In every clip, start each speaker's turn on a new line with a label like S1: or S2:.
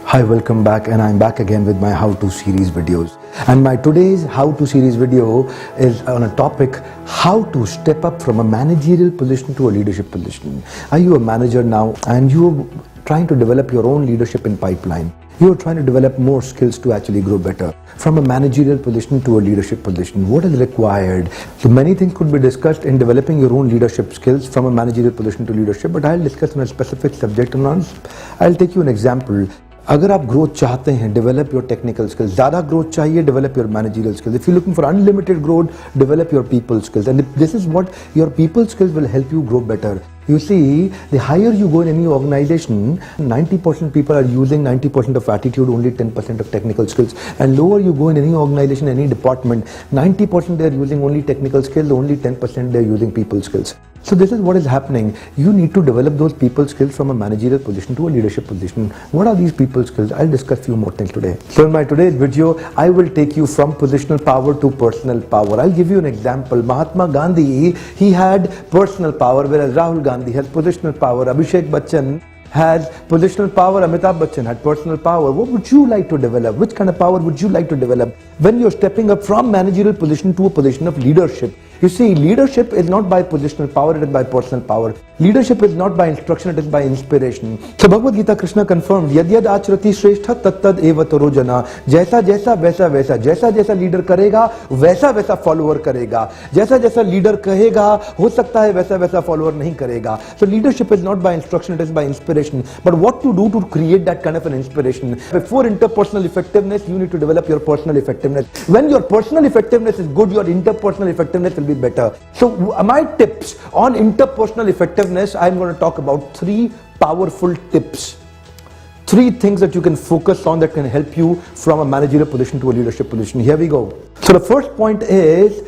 S1: Hi, welcome back, and I'm back again with my how-to series videos. And my today's how-to series video is on a topic, how to step up from a managerial position to a leadership position. Are you a manager now and you're trying to develop your own leadership in pipeline? You're trying to develop more skills to actually grow better. From a managerial position to a leadership position, what is required? So many things could be discussed in developing your own leadership skills from a managerial position to leadership, but I'll discuss on a specific subject and I'll take you an example. अगर आप growth चाहते हैं, develop your technical skills. ज़्यादा growth चाहिए, develop your managerial skills. If you looking for unlimited growth, develop your people skills. And this is what your people skills will help you grow better. You see, the higher you go in any organization, 90% people are using 90% of attitude, only 10% of technical skills. And lower you go in any organization, any department, 90% they are using only technical skills, only 10% they are using people skills. So this is what is happening. You need to develop those people skills from a managerial position to a leadership position. What are these people skills? I'll discuss few more things today. So in my today's video, I will take you from positional power to personal power. I'll give you an example. Mahatma Gandhi, he had personal power, whereas Rahul Gandhi has positional power. Abhishek Bachchan has positional power. Amitabh Bachchan had personal power. What would you like to develop? Which kind of power would you like to develop when you're stepping up from managerial position to a position of leadership? You see, leadership is not by positional power, it is by personal power. Leadership is not by instruction, it is by inspiration. So Bhagavad Gita, Krishna confirmed, yad yad achrati shrestha tat tad eva taro jana. Jaisa jaisa वैसा वैसा, जैसा जैसा leader करेगा वैसा वैसा follower करेगा. जैसा जैसा लीडर कहेगा हो सकता है वैसा वैसा फॉलोअर नहीं करेगा. So leadership is not by instruction, it is by inspiration. But what to do to create that kind of an inspiration? Before interpersonal effectiveness, you need to develop your personal effectiveness. When your personal effectiveness is good, your interpersonal effectiveness will be better. So my tips on interpersonal effectiveness, I'm going to talk about 3 powerful tips. 3 things that you can focus on that can help you from a managerial position to a leadership position. Here we go. So the first point is,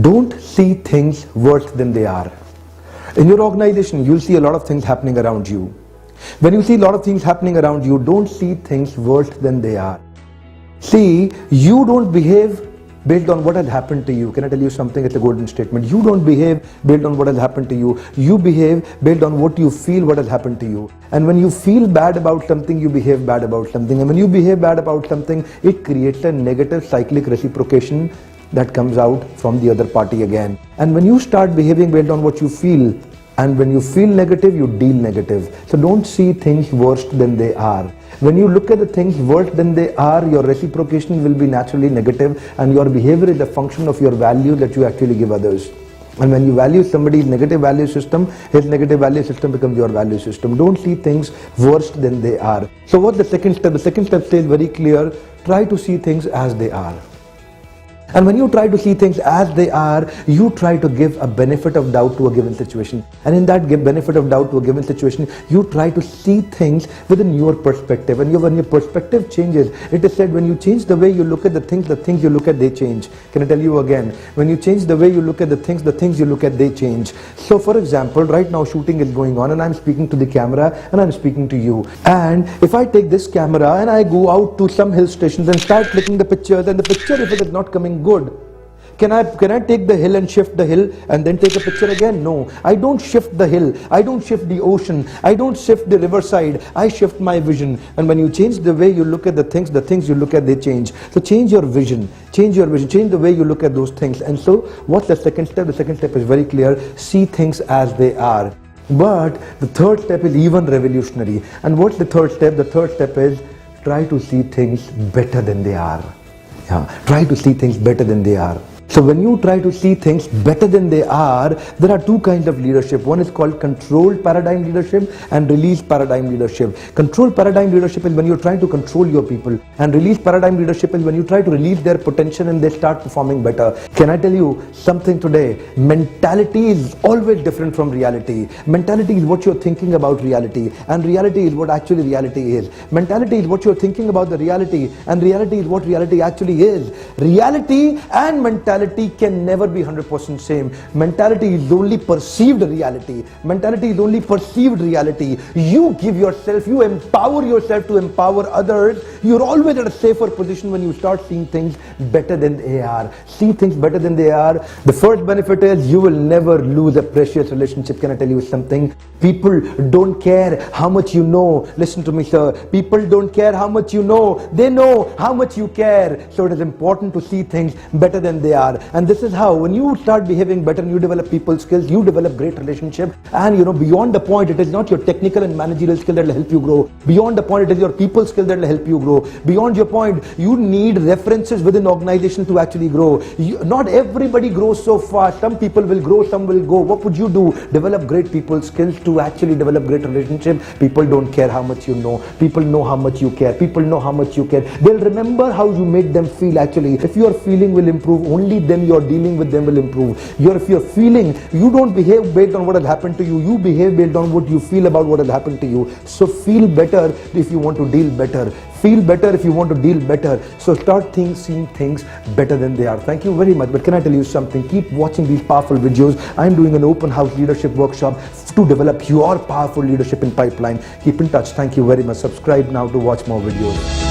S1: don't see things worse than they are. In your organization, you'll see a lot of things happening around you. When you see a lot of things happening around you, don't see things worse than they are. See, you don't behave based on what has happened to you. Can I tell you something? It's a golden statement. You don't behave based on what has happened to you. You behave based on what you feel what has happened to you. And when you feel bad about something, you behave bad about something. And when you behave bad about something, it creates a negative cyclic reciprocation that comes out from the other party again. And when you start behaving based on what you feel, and when you feel negative, you deal negative. So don't see things worse than they are. When you look at the things worse than they are, your reciprocation will be naturally negative, and your behavior is a function of your value that you actually give others. And when you value somebody's negative value system, his negative value system becomes your value system. Don't see things worse than they are. So what's the second step? The second step says very clear, try to see things as they are. And when you try to see things as they are, you try to give a benefit of doubt to a given situation. And in that benefit of doubt to a given situation, you try to see things within your perspective. And when your perspective changes, it is said when you change the way you look at the things you look at, they change. Can I tell you again? When you change the way you look at the things you look at, they change. So for example, right now shooting is going on and I'm speaking to the camera and I'm speaking to you. And if I take this camera and I go out to some hill stations and start clicking the pictures, and the picture, if it is not coming good, can I take the hill and shift the hill and then take a picture again? No, I don't shift the hill, I don't shift the ocean, I don't shift the riverside, I shift my vision. And when you change the way you look at the things you look at, they change. So change your vision, change the way you look at those things. And so what's the second step? The second step is very clear, see things as they are. But the third step is even revolutionary. And what's the third step? The third step is try to see things better than they are. Try to see things better than they are. So when you try to see things better than they are, there are 2 kinds of leadership. One is called controlled paradigm leadership and release paradigm leadership. Controlled paradigm leadership is when you're trying to control your people, and release paradigm leadership is when you try to release their potential and they start performing better. Can I tell you something today? Mentality is always different from reality. Mentality is what you're thinking about reality, and reality is what actually reality is. Mentality is what you're thinking about the reality, and reality is what reality actually is. Reality and mentality mentality can never be 100% same. Mentality is only perceived reality. Mentality is only perceived reality. You give yourself, you empower yourself to empower others. You're always at a safer position when you start seeing things better than they are. See things better than they are. The first benefit is you will never lose a precious relationship. Can I tell you something? People don't care how much you know. Listen to me, sir. People don't care how much you know. They know how much you care. So it is important to see things better than they are. And this is how, when you start behaving better and you develop people skills, you develop great relationship. And beyond the point, it is not your technical and managerial skill that will help you grow. Beyond the point, it is your people skill that will help you grow. Beyond your point, you need references within organization to actually grow. Not everybody grows so fast. Some people will grow, some will go. What would you do? Develop great people skills to actually develop great relationship. People don't care how much you know. People know how much you care. People know how much you care. They'll remember how you made them feel actually. If your feeling will improve, only then your dealing with them will improve. If you're feeling, you don't behave based on what has happened to you. You behave based on what you feel about what has happened to you. So feel better if you want to deal better. Feel better if you want to deal better. So start seeing things better than they are. Thank you very much. But can I tell you something? Keep watching these powerful videos. I'm doing an open house leadership workshop to develop your powerful leadership in pipeline. Keep in touch. Thank you very much. Subscribe now to watch more videos.